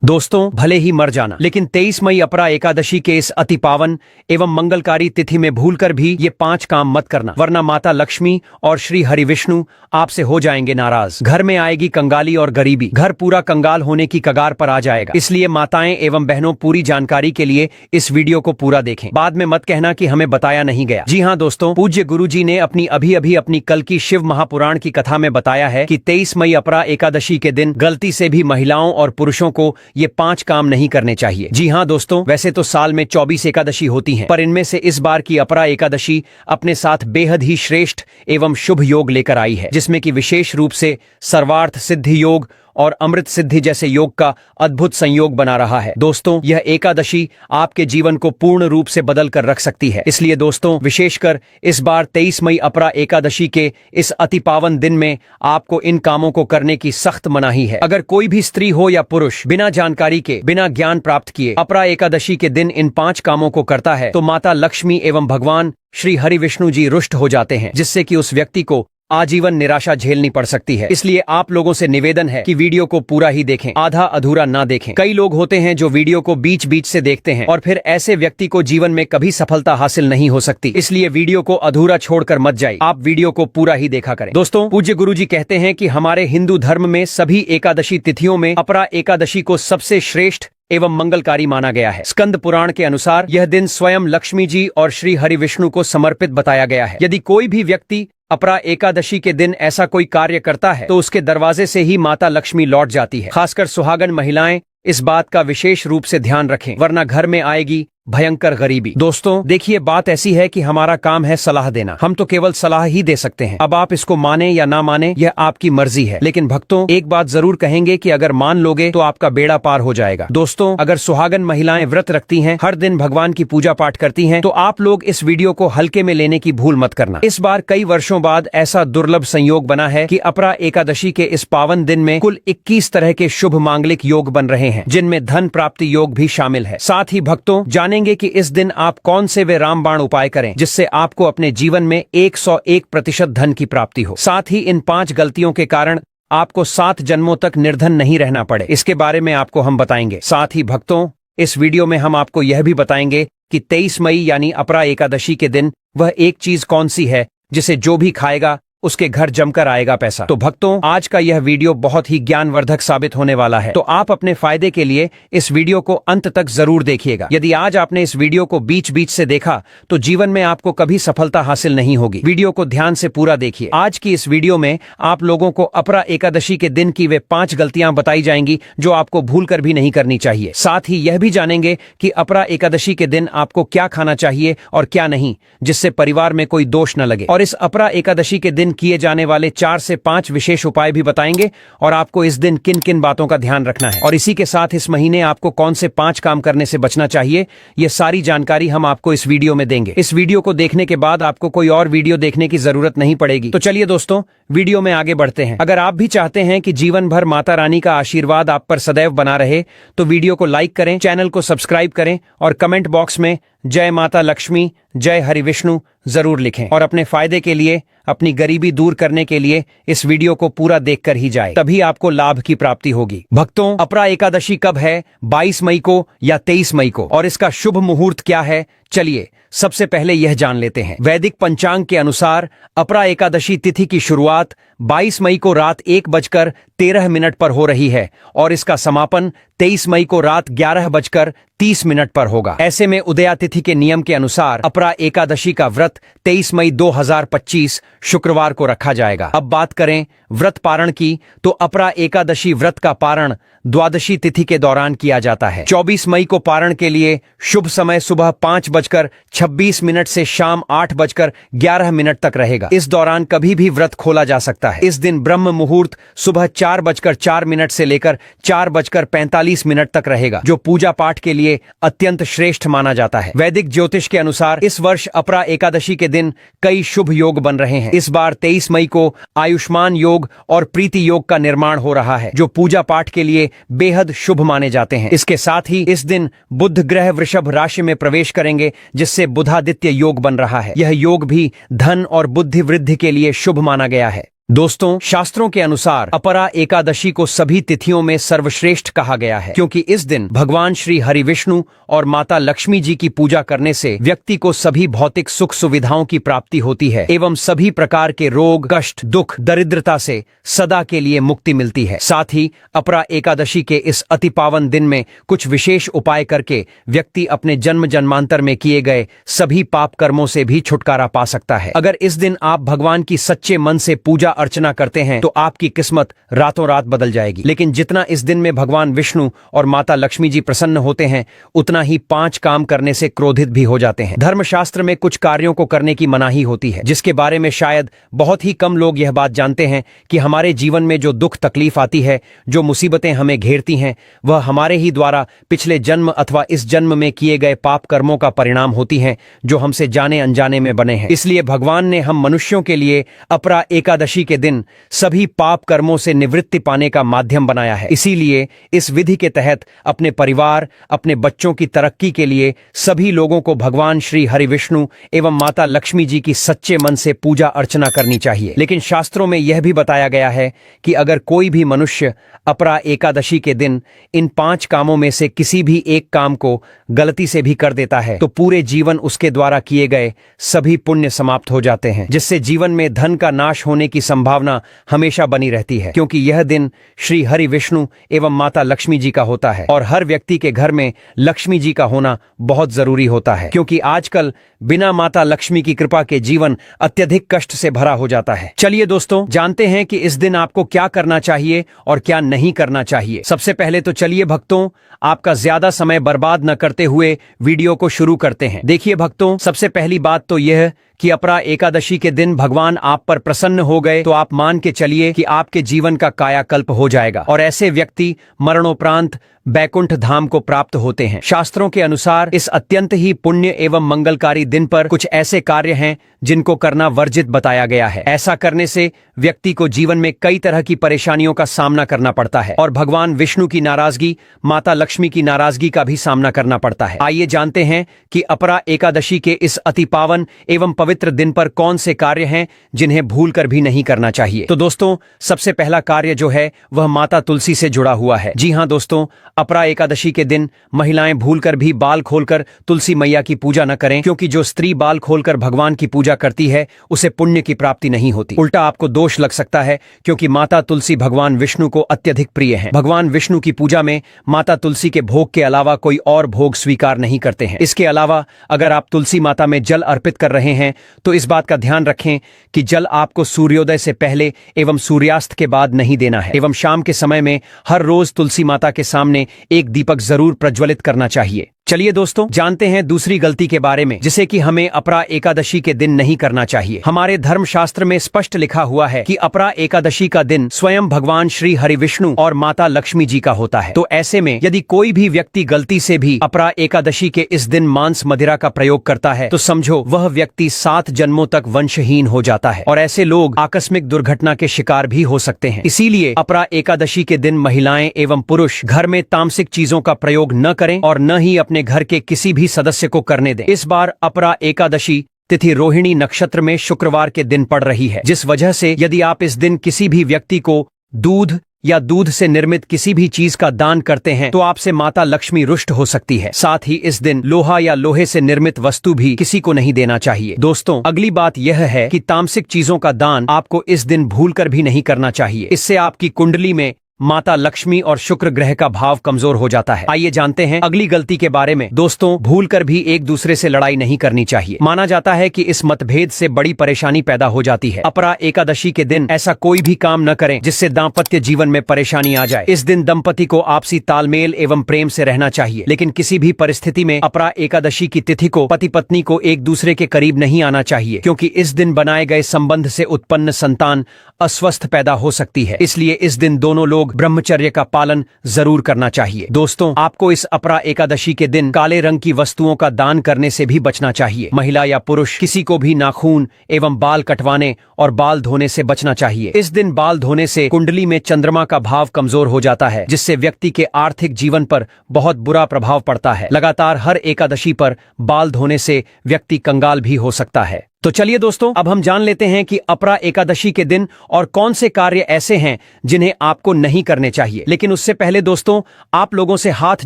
दोस्तों, भले ही मर जाना, लेकिन 23 मई अपरा एकादशी के इस अति पावन एवं मंगलकारी तिथि में भूलकर भी ये 5 काम मत करना, वरना माता लक्ष्मी और श्री हरि विष्णु आपसे हो जाएंगे नाराज। घर में आएगी कंगाली और गरीबी, घर पूरा कंगाल होने की कगार पर आ जाएगा। इसलिए माताएं एवं बहनों, पूरी जानकारी के लिए इस वीडियो को पूरा देखें, बाद में मत कहना कि हमें बताया नहीं गया। जी हाँ दोस्तों, पूज्य गुरुजी ने अभी अपनी कल की शिव महापुराण की कथा में बताया है कि 23 मई अपरा एकादशी के दिन गलती से भी महिलाओं और पुरुषों को ये 5 काम नहीं करने चाहिए। जी हाँ दोस्तों, वैसे तो साल में 24 एकादशी होती हैं, पर इनमें से इस बार की अपरा एकादशी अपने साथ बेहद ही श्रेष्ठ एवं शुभ योग लेकर आई है, जिसमें कि विशेष रूप से सर्वार्थ सिद्धि योग और अमृत सिद्धि जैसे योग का अद्भुत संयोग बना रहा है। दोस्तों, यह एकादशी आपके जीवन को पूर्ण रूप से बदल कर रख सकती है। इसलिए दोस्तों, विशेषकर इस बार 23 मई अपरा एकादशी के इस अति पावन दिन में आपको इन कामों को करने की सख्त मनाही है। अगर कोई भी स्त्री हो या पुरुष बिना जानकारी के, बिना ज्ञान प्राप्त किए अपरा एकादशी के दिन इन 5 कामों को करता है तो माता लक्ष्मी एवं भगवान श्री हरि विष्णु जी रुष्ट हो जाते हैं, जिससे कि उस व्यक्ति को आजीवन निराशा झेलनी पड़ सकती है। इसलिए आप लोगों से निवेदन है कि वीडियो को पूरा ही देखें, आधा अधूरा ना देखें। कई लोग होते हैं जो वीडियो को बीच बीच से देखते हैं और फिर ऐसे व्यक्ति को जीवन में कभी सफलता हासिल नहीं हो सकती। इसलिए वीडियो को अधूरा छोड़कर मत जाइए, आप वीडियो को पूरा ही देखा करें। दोस्तों, पूज्य गुरुजी कहते हैं कि हमारे हिंदू धर्म में सभी एकादशी तिथियों में अपरा एकादशी को सबसे श्रेष्ठ एवं मंगलकारी माना गया है। स्कंद पुराण के अनुसार यह दिन स्वयं लक्ष्मी जी और श्री हरि विष्णु को समर्पित बताया गया है। यदि कोई भी व्यक्ति अपरा एकादशी के दिन ऐसा कोई कार्य करता है तो उसके दरवाजे से ही माता लक्ष्मी लौट जाती है। खासकर सुहागन महिलाएं इस बात का विशेष रूप से ध्यान रखें, वरना घर में आएगी भयंकर गरीबी। दोस्तों देखिए, बात ऐसी है कि हमारा काम है सलाह देना, हम तो केवल सलाह ही दे सकते हैं। अब आप इसको माने या ना माने यह आपकी मर्जी है, लेकिन भक्तों एक बात जरूर कहेंगे कि अगर मान लोगे तो आपका बेड़ा पार हो जाएगा। दोस्तों, अगर सुहागन महिलाएं व्रत रखती हैं, हर दिन भगवान की पूजा पाठ करती हैं, तो आप लोग इस वीडियो को हल्के में लेने की भूल मत करना। इस बार कई वर्षों बाद ऐसा दुर्लभ संयोग बना है कि अपरा एकादशी के इस पावन दिन में कुल 21 तरह के शुभ मांगलिक योग बन रहे हैं, जिनमें धन प्राप्ति योग भी शामिल है। साथ ही भक्तों जानेंगे कि इस दिन आप कौन से वे रामबाण उपाय करें जिससे आपको अपने जीवन में 101% धन की प्राप्ति हो। साथ ही इन 5 गलतियों के कारण आपको 7 जन्मों तक निर्धन नहीं रहना पड़े, इसके बारे में आपको हम बताएंगे। साथ ही भक्तों, इस वीडियो में हम आपको यह भी बताएंगे कि 23 मई यानी अपरा एकादशी के दिन वह एक चीज कौन सी है जिसे जो भी खाएगा उसके घर जमकर आएगा पैसा। तो भक्तों, आज का यह वीडियो बहुत ही ज्ञानवर्धक साबित होने वाला है, तो आप अपने फायदे के लिए इस वीडियो को अंत तक जरूर देखिएगा। यदि आज आपने इस वीडियो को बीच बीच से देखा तो जीवन में आपको कभी सफलता हासिल नहीं होगी। वीडियो को ध्यान से पूरा देखिए। आज की इस वीडियो में आप लोगों को अपरा एकादशी के दिन की वे 5 गलतियां बताई जाएंगी जो आपको भूल कर भी नहीं करनी चाहिए। साथ ही यह भी जानेंगे कि अपरा एकादशी के दिन आपको क्या खाना चाहिए और क्या नहीं, जिससे परिवार में कोई दोष न लगे। और इस अपरा एकादशी के दिन किए जाने वाले 4 से 5 विशेष उपाय भी बताएंगे और आपको इस दिन किन किन बातों का ध्यान रखना है। और इसी के साथ इस महीने आपको कौन से 5 काम करने से बचना चाहिए, ये सारी जानकारी हम आपको इस वीडियो में देंगे। इस वीडियो को देखने के बाद आपको कोई और वीडियो देखने की जरूरत नहीं पड़ेगी। तो चलिए दोस्तों, वीडियो में आगे बढ़ते हैं। अगर आप भी चाहते हैं कि जीवन भर माता रानी का आशीर्वाद आप पर सदैव बना रहे तो वीडियो को लाइक करें, चैनल को सब्सक्राइब करें और कमेंट बॉक्स में जय माता लक्ष्मी, जय हरि विष्णु जरूर लिखें। और अपने फायदे के लिए, अपनी गरीबी दूर करने के लिए इस वीडियो को पूरा देखकर ही जाए, तभी आपको लाभ की प्राप्ति होगी। भक्तों, अपरा एकादशी कब है, 22 मई को या 23 मई को, और इसका शुभ मुहूर्त क्या है, चलिए सबसे पहले यह जान लेते हैं। वैदिक पंचांग के अनुसार अपरा एकादशी तिथि की शुरुआत 22 मई को रात 1:13 पर हो रही है और इसका समापन 23 मई को रात 11:30 पर होगा। ऐसे में उदया तिथि के नियम के अनुसार अपरा एकादशी का व्रत 23 मई 2025 शुक्रवार को रखा जाएगा। अब बात करें व्रत पारण की, तो अपरा एकादशी व्रत का पारण द्वादशी तिथि के दौरान किया जाता है। 24 मई को पारण के लिए शुभ समय सुबह 5:26 से शाम 8:11 तक रहेगा। इस दौरान कभी भी व्रत खोला जा सकता है। इस दिन ब्रह्म मुहूर्त सुबह 4:04 से लेकर 4:45 तक रहेगा, जो पूजा पाठ के लिए अत्यंत श्रेष्ठ माना जाता है। वैदिक ज्योतिष के अनुसार इस वर्ष अपरा एकादशी के दिन कई शुभ योग बन रहे हैं। इस बार 23 मई को आयुष्मान योग और प्रीति योग का निर्माण हो रहा है, जो पूजा पाठ के लिए बेहद शुभ माने जाते हैं। इसके साथ ही इस दिन बुध ग्रह वृषभ राशि में प्रवेश करेंगे, जिससे बुधादित्य योग बन रहा है। यह योग भी धन और बुद्धि वृद्धि के लिए शुभ माना गया है। दोस्तों, शास्त्रों के अनुसार अपरा एकादशी को सभी तिथियों में सर्वश्रेष्ठ कहा गया है, क्योंकि इस दिन भगवान श्री हरि विष्णु और माता लक्ष्मी जी की पूजा करने से व्यक्ति को सभी भौतिक सुख सुविधाओं की प्राप्ति होती है एवं सभी प्रकार के रोग, कष्ट, दुख, दरिद्रता से सदा के लिए मुक्ति मिलती है। साथ ही अपरा एकादशी के इस अति पावन दिन में कुछ विशेष उपाय करके व्यक्ति अपने जन्म जन्मांतर में किए गए सभी पाप कर्मों से भी छुटकारा पा सकता है। अगर इस दिन आप भगवान की सच्चे मन से पूजा अर्चना करते हैं तो आपकी किस्मत रातों रात बदल जाएगी। लेकिन जितना इस दिन में भगवान विष्णु और माता लक्ष्मी जी प्रसन्न होते हैं, उतना ही 5 काम करने से क्रोधित भी हो जाते हैं। धर्मशास्त्र में कुछ कार्यों को करने की मनाही होती है, जिसके बारे में शायद बहुत ही कम लोग यह बात जानते हैं कि हमारे जीवन में जो दुख तकलीफ आती है, जो मुसीबतें हमें घेरती हैं, वह हमारे ही द्वारा पिछले जन्म अथवा इस जन्म में किए गए पाप कर्मों का परिणाम होती हैं, जो हमसे जाने अनजाने में बने हैं। इसलिए भगवान ने हम मनुष्यों के लिए अपरा एकादशी के दिन सभी पाप कर्मों से निवृत्ति पाने का माध्यम बनाया है। इसीलिए इस विधि के तहत अपने परिवार, अपने बच्चों की तरक्की के लिए सभी लोगों को भगवान श्री हरि विष्णु एवं माता लक्ष्मी जी की सच्चे मन से पूजा अर्चना करनी चाहिए। लेकिन शास्त्रों में यह भी बताया गया है कि अगर कोई भी मनुष्य अपरा एकादशी के दिन इन 5 कामों में से किसी भी एक काम को गलती से भी कर देता है, तो पूरे जीवन उसके द्वारा किए गए सभी पुण्य समाप्त हो जाते हैं, जिससे जीवन में धन का नाश होने की संभावना हमेशा बनी रहती है, क्योंकि यह दिन श्री हरि विष्णु एवं माता लक्ष्मी जी का होता है। और हर व्यक्ति के घर में लक्ष्मी जी का होना बहुत जरूरी होता है, क्योंकि आजकल बिना माता लक्ष्मी की कृपा के जीवन अत्यधिक कष्ट से भरा हो जाता है। चलिए दोस्तों, जानते हैं कि इस दिन आपको क्या करना चाहिए और क्या नहीं करना चाहिए। सबसे पहले तो चलिए भक्तों, आपका ज्यादा समय बर्बाद न करते हुए वीडियो को शुरू करते हैं। देखिए भक्तों, सबसे पहली बात तो यह कि अपरा एकादशी के दिन भगवान आप पर प्रसन्न हो गए तो आप मान के चलिए कि आपके जीवन का कायाकल्प हो जाएगा और ऐसे व्यक्ति मरणोपरांत बैकुंठ धाम को प्राप्त होते हैं। शास्त्रों के अनुसार इस अत्यंत ही पुण्य एवं मंगलकारी दिन पर कुछ ऐसे कार्य हैं जिनको करना वर्जित बताया गया है। ऐसा करने से व्यक्ति को जीवन में कई तरह की परेशानियों का सामना करना पड़ता है और भगवान विष्णु की नाराजगी, माता लक्ष्मी की नाराजगी का भी सामना करना पड़ता है। आइए जानते हैं कि अपरा एकादशी के इस अति पावन एवं पवित्र दिन पर कौन से कार्य हैं जिन्हें भूल कर भी नहीं करना चाहिए। तो दोस्तों, सबसे पहला कार्य जो है वह माता तुलसी से जुड़ा हुआ है। जी हां दोस्तों, अपरा एकादशी के दिन महिलाएं भूलकर भी बाल खोलकर तुलसी मैया की पूजा न करें, क्योंकि जो स्त्री बाल खोलकर भगवान की पूजा करती है उसे पुण्य की प्राप्ति नहीं होती, उल्टा आपको दोष लग सकता है, क्योंकि माता तुलसी भगवान विष्णु को अत्यधिक प्रिय है। भगवान विष्णु की पूजा में माता तुलसी के भोग के अलावा कोई और भोग स्वीकार नहीं करते हैं। इसके अलावा अगर आप तुलसी माता में जल अर्पित कर रहे हैं तो इस बात का ध्यान रखें कि जल आपको सूर्योदय से पहले एवं सूर्यास्त के बाद नहीं देना है एवं शाम के समय में हर रोज तुलसी माता के सामने एक दीपक जरूर प्रज्वलित करना चाहिए। चलिए दोस्तों, जानते हैं दूसरी गलती के बारे में, जिसे कि हमें अपरा एकादशी के दिन नहीं करना चाहिए। हमारे धर्मशास्त्र में स्पष्ट लिखा हुआ है कि अपरा एकादशी का दिन स्वयं भगवान श्री हरि विष्णु और माता लक्ष्मी जी का होता है। तो ऐसे में यदि कोई भी व्यक्ति गलती से भी अपरा एकादशी के इस दिन मांस मदिरा का प्रयोग करता है तो समझो वह व्यक्ति 7 जन्मों तक वंशहीन हो जाता है और ऐसे लोग आकस्मिक दुर्घटना के शिकार भी हो सकते हैं। इसीलिए अपरा एकादशी के दिन महिलाएं एवं पुरुष घर में तामसिक चीजों का प्रयोग न करें और न ही अपने घर के किसी भी सदस्य को करने दें। इस बार अपरा एकादशी तिथि रोहिणी नक्षत्र में शुक्रवार के दिन पड़ रही है, जिस वजह से यदि आप इस दिन किसी भी व्यक्ति को दूध या दूध से निर्मित किसी भी चीज का दान करते हैं तो आपसे माता लक्ष्मी रुष्ट हो सकती है। साथ ही इस दिन लोहा या लोहे से निर्मित वस्तु भी किसी को नहीं देना चाहिए। दोस्तों, अगली बात यह है कि तामसिक चीजों का दान आपको इस दिन भूलकर भी नहीं करना चाहिए। इससे आपकी कुंडली में माता लक्ष्मी और शुक्र ग्रह का भाव कमजोर हो जाता है। आइए जानते हैं अगली गलती के बारे में। दोस्तों, भूलकर भी एक दूसरे से लड़ाई नहीं करनी चाहिए। माना जाता है कि इस मतभेद से बड़ी परेशानी पैदा हो जाती है। अपरा एकादशी के दिन ऐसा कोई भी काम न करें जिससे दाम्पत्य जीवन में परेशानी आ जाए। इस दिन दंपति को आपसी तालमेल एवं प्रेम से रहना चाहिए, लेकिन किसी भी परिस्थिति में अपरा एकादशी की तिथि को पति पत्नी को एक दूसरे के करीब नहीं आना चाहिए, क्योंकि इस दिन बनाए गए संबंध से उत्पन्न संतान अस्वस्थ पैदा हो सकती है। इसलिए इस दिन दोनों लोग ब्रह्मचर्य का पालन जरूर करना चाहिए। दोस्तों, आपको इस अपरा एकादशी के दिन काले रंग की वस्तुओं का दान करने से भी बचना चाहिए। महिला या पुरुष किसी को भी नाखून एवं बाल कटवाने और बाल धोने से बचना चाहिए। इस दिन बाल धोने से कुंडली में चंद्रमा का भाव कमजोर हो जाता है, जिससे व्यक्ति के आर्थिक जीवन पर बहुत बुरा प्रभाव पड़ता है। लगातार हर एकादशी पर बाल धोने से व्यक्ति कंगाल भी हो सकता है। तो चलिए दोस्तों, अब हम जान लेते हैं कि अपरा एकादशी के दिन और कौन से कार्य ऐसे हैं जिन्हें आपको नहीं करने चाहिए। लेकिन उससे पहले दोस्तों, आप लोगों से हाथ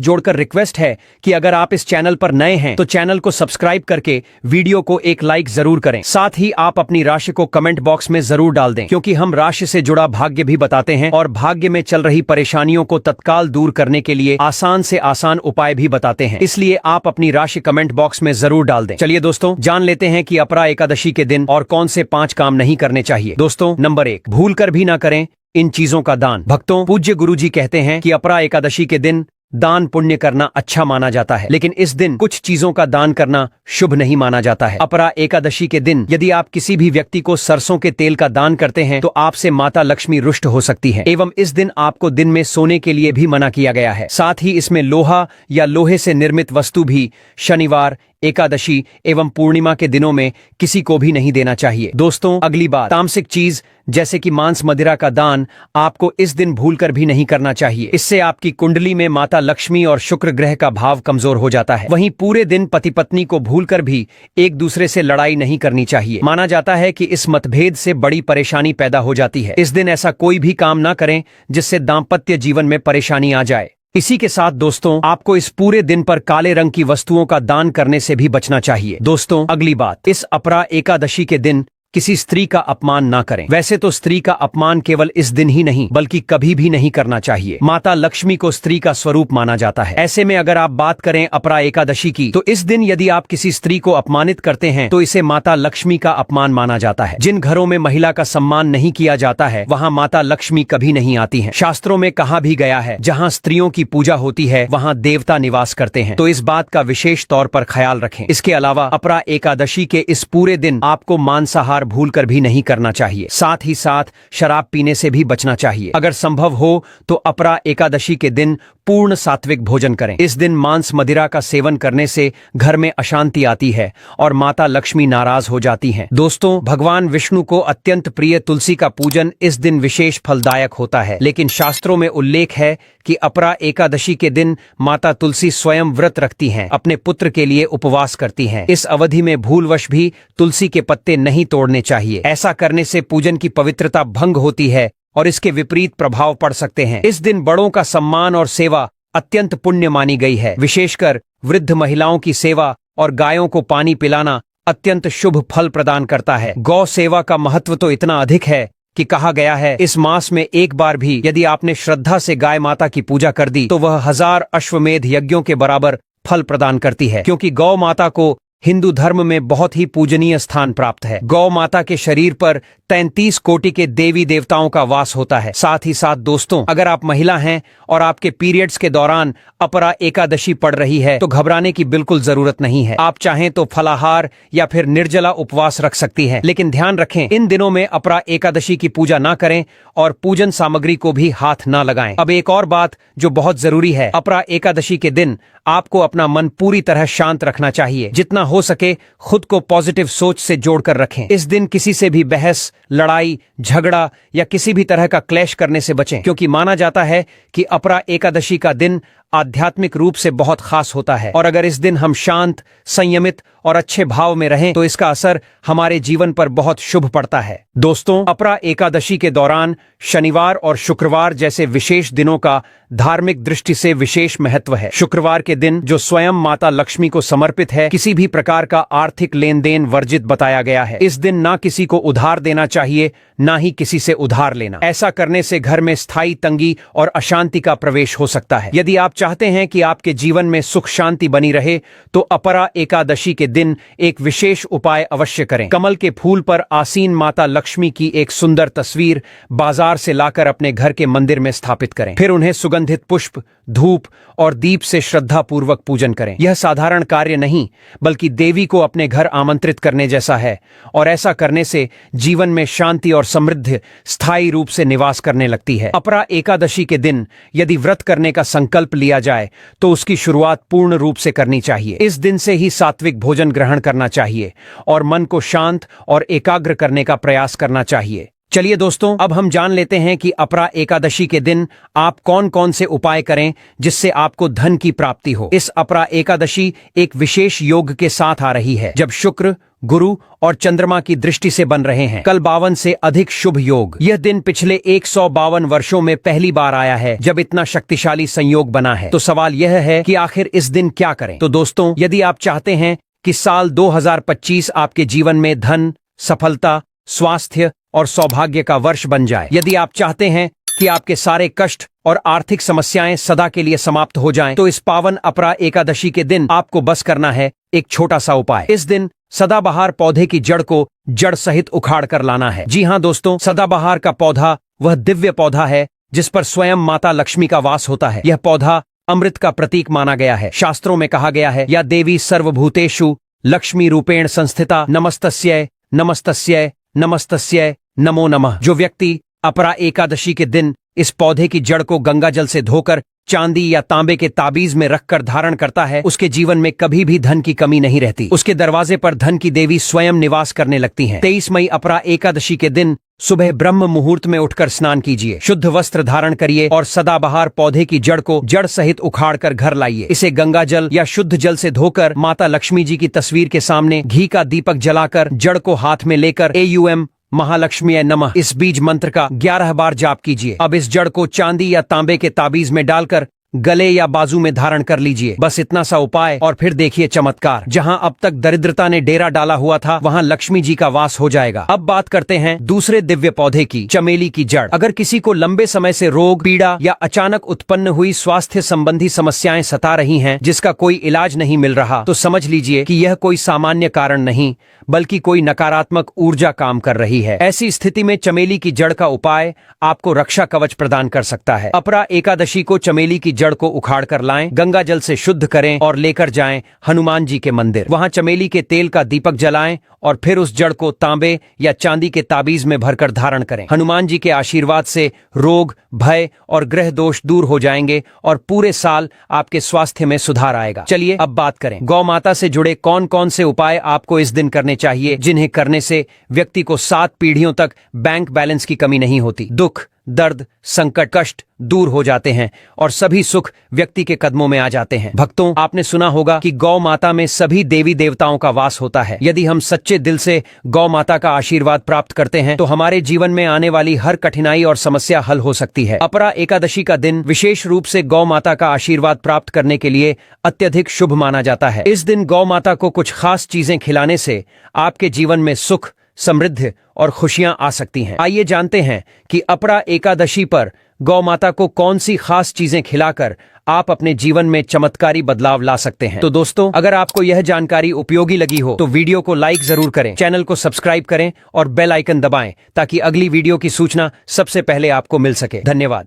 जोड़कर रिक्वेस्ट है कि अगर आप इस चैनल पर नए हैं तो चैनल को सब्सक्राइब करके वीडियो को एक लाइक जरूर करें। साथ ही आप अपनी राशि को कमेंट बॉक्स में जरूर डाल दें, क्योंकि हम राशि से जुड़ा भाग्य भी बताते हैं और भाग्य में चल रही परेशानियों को तत्काल दूर करने के लिए आसान से आसान उपाय भी बताते हैं। इसलिए आप अपनी राशि कमेंट बॉक्स में जरूर डाल दें। चलिए दोस्तों, जान लेते हैं कि अपरा एकादशी के दिन और कौन से 5 काम नहीं करने चाहिए। दोस्तों, नंबर 1, भूल कर भी ना करें इन चीजों का दान। भक्तों, पूज्य गुरुजी कहते हैं कि अपरा एकादशी के दिन दान पुण्य करना अच्छा माना जाता है, लेकिन इस दिन कुछ चीजों का दान करना शुभ नहीं माना जाता है। अपरा एकादशी के दिन यदि आप किसी भी व्यक्ति को सरसों के तेल का दान करते हैं तो आपसे माता लक्ष्मी रुष्ट हो सकती है एवं इस दिन आपको दिन में सोने के लिए भी मना किया गया है। साथ ही इसमें लोहा या लोहे से निर्मित वस्तु भी शनिवार, एकादशी एवं पूर्णिमा के दिनों में किसी को भी नहीं देना चाहिए। दोस्तों, अगली बात, तामसिक चीज जैसे कि मांस मदिरा का दान आपको इस दिन भूलकर भी नहीं करना चाहिए। इससे आपकी कुंडली में माता लक्ष्मी और शुक्र ग्रह का भाव कमजोर हो जाता है। वहीं पूरे दिन पति पत्नी को भूलकर भी एक दूसरे से लड़ाई नहीं करनी चाहिए। माना जाता है कि इस मतभेद से बड़ी परेशानी पैदा हो जाती है। इस दिन ऐसा कोई भी काम ना करें जिससे दाम्पत्य जीवन में परेशानी आ जाए। इसी के साथ दोस्तों, आपको इस पूरे दिन पर काले रंग की वस्तुओं का दान करने से भी बचना चाहिए। दोस्तों, अगली बात, इस अपरा एकादशी के दिन किसी स्त्री का अपमान ना करें। वैसे तो स्त्री का अपमान केवल इस दिन ही नहीं बल्कि कभी भी नहीं करना चाहिए। माता लक्ष्मी को स्त्री का स्वरूप माना जाता है। ऐसे में अगर आप बात करें अपरा एकादशी की, तो इस दिन यदि आप किसी स्त्री को अपमानित करते हैं तो इसे माता लक्ष्मी का अपमान माना जाता है। जिन घरों में महिला का सम्मान नहीं किया जाता है वहाँ माता लक्ष्मी कभी नहीं आती है। शास्त्रों में कहा भी गया है, जहाँ स्त्रियों की पूजा होती है वहाँ देवता निवास करते हैं। तो इस बात का विशेष तौर पर ख्याल रखें। इसके अलावा अपरा एकादशी के इस पूरे दिन आपको मांसाहार भूलकर भी नहीं करना चाहिए। साथ ही साथ शराब पीने से भी बचना चाहिए। अगर संभव हो तो अपरा एकादशी के दिन पूर्ण सात्विक भोजन करें। इस दिन मांस मदिरा का सेवन करने से घर में अशांति आती है और माता लक्ष्मी नाराज हो जाती हैं। दोस्तों, भगवान विष्णु को अत्यंत प्रिय तुलसी का पूजन इस दिन विशेष फलदायक होता है, लेकिन शास्त्रों में उल्लेख है कि अपरा एकादशी के दिन माता तुलसी स्वयं व्रत रखती हैं, अपने पुत्र के लिए उपवास करती हैं। इस अवधि में भूलवश भी तुलसी के पत्ते नहीं तोड़ने चाहिए। ऐसा करने से पूजन की पवित्रता भंग होती है और इसके विपरीत प्रभाव पड़ सकते हैं। इस दिन बड़ों का सम्मान और सेवा अत्यंत पुण्य मानी गई है। विशेषकर वृद्ध महिलाओं की सेवा और गायों को पानी पिलाना अत्यंत शुभ फल प्रदान करता है। गौ सेवा का महत्व तो इतना अधिक है कि कहा गया है, इस मास में एक बार भी यदि आपने श्रद्धा से गाय माता की पूजा कर दी तो वह 1000 अश्वमेध यज्ञों के बराबर फल प्रदान करती है, क्योंकि गौ माता को हिंदू धर्म में बहुत ही पूजनीय स्थान प्राप्त है। गौ माता के शरीर पर 33 कोटि के देवी देवताओं का वास होता है। साथ ही साथ दोस्तों, अगर आप महिला हैं और आपके पीरियड्स के दौरान अपरा एकादशी पड़ रही है तो घबराने की बिल्कुल जरूरत नहीं है। आप चाहें तो फलाहार या फिर निर्जला उपवास रख सकती हैं, लेकिन ध्यान रखें, इन दिनों में अपरा एकादशी की पूजा ना करें और पूजन सामग्री को भी हाथ ना लगाएं। अब एक और बात जो बहुत जरूरी है, अपरा एकादशी के दिन आपको अपना मन पूरी तरह शांत रखना चाहिए। जितना हो सके खुद को पॉजिटिव सोच से जोड़कर रखें। इस दिन किसी से भी बहस, लड़ाई, झगड़ा या किसी भी तरह का क्लैश करने से बचें, क्योंकि माना जाता है कि अपरा एकादशी का दिन आध्यात्मिक रूप से बहुत खास होता है और अगर इस दिन हम शांत, संयमित और अच्छे भाव में रहें तो इसका असर हमारे जीवन पर बहुत शुभ पड़ता है। दोस्तों, अपरा एकादशी के दौरान शनिवार और शुक्रवार जैसे विशेष दिनों का धार्मिक दृष्टि से विशेष महत्व है। शुक्रवार के दिन जो स्वयं माता लक्ष्मी को समर्पित है, किसी भी प्रकार का आर्थिक लेन देन वर्जित बताया गया है। इस दिन ना किसी को उधार देना चाहिए, ना ही किसी से उधार लेना। ऐसा करने से घर में स्थायी तंगी और अशांति का प्रवेश हो सकता है। यदि आप चाहते हैं कि आपके जीवन में सुख शांति बनी रहे तो अपरा एकादशी के दिन एक विशेष उपाय अवश्य करें। कमल के फूल पर आसीन माता लक्ष्मी की एक सुंदर तस्वीर बाजार से लाकर अपने घर के मंदिर में स्थापित करें। फिर उन्हें सुगंधित पुष्प, धूप और दीप से श्रद्धा पूर्वक पूजन करें। यह साधारण कार्य नहीं बल्कि देवी को अपने घर आमंत्रित करने जैसा है और ऐसा करने से जीवन में शांति और समृद्धि स्थायी रूप से निवास करने लगती है। अपरा एकादशी के दिन यदि व्रत करने का संकल्प लिया जाए तो उसकी शुरुआत पूर्ण रूप से करनी चाहिए। इस दिन से ही सात्विक भोजन ग्रहण करना चाहिए और मन को शांत और एकाग्र करने का प्रयास करना चाहिए। चलिए दोस्तों, अब हम जान लेते हैं कि अपरा एकादशी के दिन आप कौन कौन से उपाय करें जिससे आपको धन की प्राप्ति हो। इस अपरा एकादशी एक विशेष योग के साथ आ रही है, जब शुक्र, गुरु और चंद्रमा की दृष्टि से बन रहे हैं। कल 52 से अधिक शुभ योग। यह दिन पिछले 152 वर्षों में पहली बार आया है जब इतना शक्तिशाली संयोग बना है। तो सवाल यह है कि आखिर इस दिन क्या करें। तो दोस्तों, यदि आप चाहते हैं कि साल 2025 आपके जीवन में धन, सफलता, स्वास्थ्य और सौभाग्य का वर्ष बन जाए, यदि आप चाहते हैं कि आपके सारे कष्ट और आर्थिक समस्याएं सदा के लिए समाप्त हो जाएं, तो इस पावन अपरा एकादशी के दिन आपको बस करना है एक छोटा सा उपाय। इस दिन सदाबहार पौधे की जड़ को जड़ सहित उखाड़ कर लाना है। जी हाँ दोस्तों, सदाबहार का पौधा वह दिव्य पौधा है जिस पर स्वयं माता लक्ष्मी का वास होता है। यह पौधा अमृत का प्रतीक माना गया है। शास्त्रों में कहा गया है, या देवी सर्वभूतेषु लक्ष्मी रूपेण संस्थिता, नमस्तस्यै नमस्तस्यै नमस्तस्यै नमो नमः। जो व्यक्ति अपरा एकादशी के दिन इस पौधे की जड़ को गंगा जल से धोकर चांदी या तांबे के ताबीज में रखकर धारण करता है, उसके जीवन में कभी भी धन की कमी नहीं रहती। उसके दरवाजे पर धन की देवी स्वयं निवास करने लगती हैं। 23 मई अपरा एकादशी के दिन सुबह ब्रह्म मुहूर्त में उठकर स्नान कीजिए, शुद्ध वस्त्र धारण करिए और सदाबहार पौधे की जड़ को जड़ सहित उखाड़ कर घर लाइए। इसे गंगा जल या शुद्ध जल से धोकर माता लक्ष्मी जी की तस्वीर के सामने घी का दीपक जलाकर जड़ को हाथ में लेकर AUM महालक्ष्मी नमः इस बीज मंत्र का 11 बार जाप कीजिए। अब इस जड़ को चांदी या तांबे के ताबीज में डालकर गले या बाजू में धारण कर लीजिए। बस इतना सा उपाय और फिर देखिए चमत्कार। जहां अब तक दरिद्रता ने डेरा डाला हुआ था, वहां लक्ष्मी जी का वास हो जाएगा। अब बात करते हैं दूसरे दिव्य पौधे की, चमेली की जड़। अगर किसी को लंबे समय से रोग, पीड़ा या अचानक उत्पन्न हुई स्वास्थ्य संबंधी समस्याएं सता रही हैं, जिसका कोई इलाज नहीं मिल रहा, तो समझ लीजिए कि यह कोई सामान्य कारण नहीं बल्कि कोई नकारात्मक ऊर्जा काम कर रही है। ऐसी स्थिति में चमेली की जड़ का उपाय आपको रक्षा कवच प्रदान कर सकता है। अपरा एकादशी को चमेली की जड़ को उखाड़ कर लाएं, गंगा जल से शुद्ध करें और लेकर जाएं हनुमान जी के मंदिर। वहां चमेली के तेल का दीपक जलाएं और फिर उस जड़ को तांबे या चांदी के ताबीज में भरकर धारण करें। हनुमान जी के आशीर्वाद से रोग, भय और ग्रह दोष दूर हो जाएंगे और पूरे साल आपके स्वास्थ्य में सुधार आएगा। चलिए अब बात करें गौ माता से जुड़े कौन कौन से उपाय आपको इस दिन करने चाहिए, जिन्हें करने से व्यक्ति को 7 पीढ़ियों तक बैंक बैलेंस की कमी नहीं होती। दुख, दर्द, संकट, कष्ट दूर हो जाते हैं और सभी सुख व्यक्ति के कदमों में आ जाते हैं। भक्तों, आपने सुना होगा कि गौ माता में सभी देवी देवताओं का वास होता है। यदि हम सच्चे दिल से गौ माता का आशीर्वाद प्राप्त करते हैं तो हमारे जीवन में आने वाली हर कठिनाई और समस्या हल हो सकती है। अपरा एकादशी का दिन विशेष रूप से गौ माता का आशीर्वाद प्राप्त करने के लिए अत्यधिक शुभ माना जाता है। इस दिन गौ माता को कुछ खास चीजें खिलाने से आपके जीवन में सुख, समृद्धि और खुशियां आ सकती हैं। आइए जानते हैं कि अपरा एकादशी पर गौ माता को कौन सी खास चीजें खिलाकर आप अपने जीवन में चमत्कारी बदलाव ला सकते हैं। तो दोस्तों, अगर आपको यह जानकारी उपयोगी लगी हो तो वीडियो को लाइक जरूर करें, चैनल को सब्सक्राइब करें और बेल आइकन दबाएं ताकि अगली वीडियो की सूचना सबसे पहले आपको मिल सके। धन्यवाद।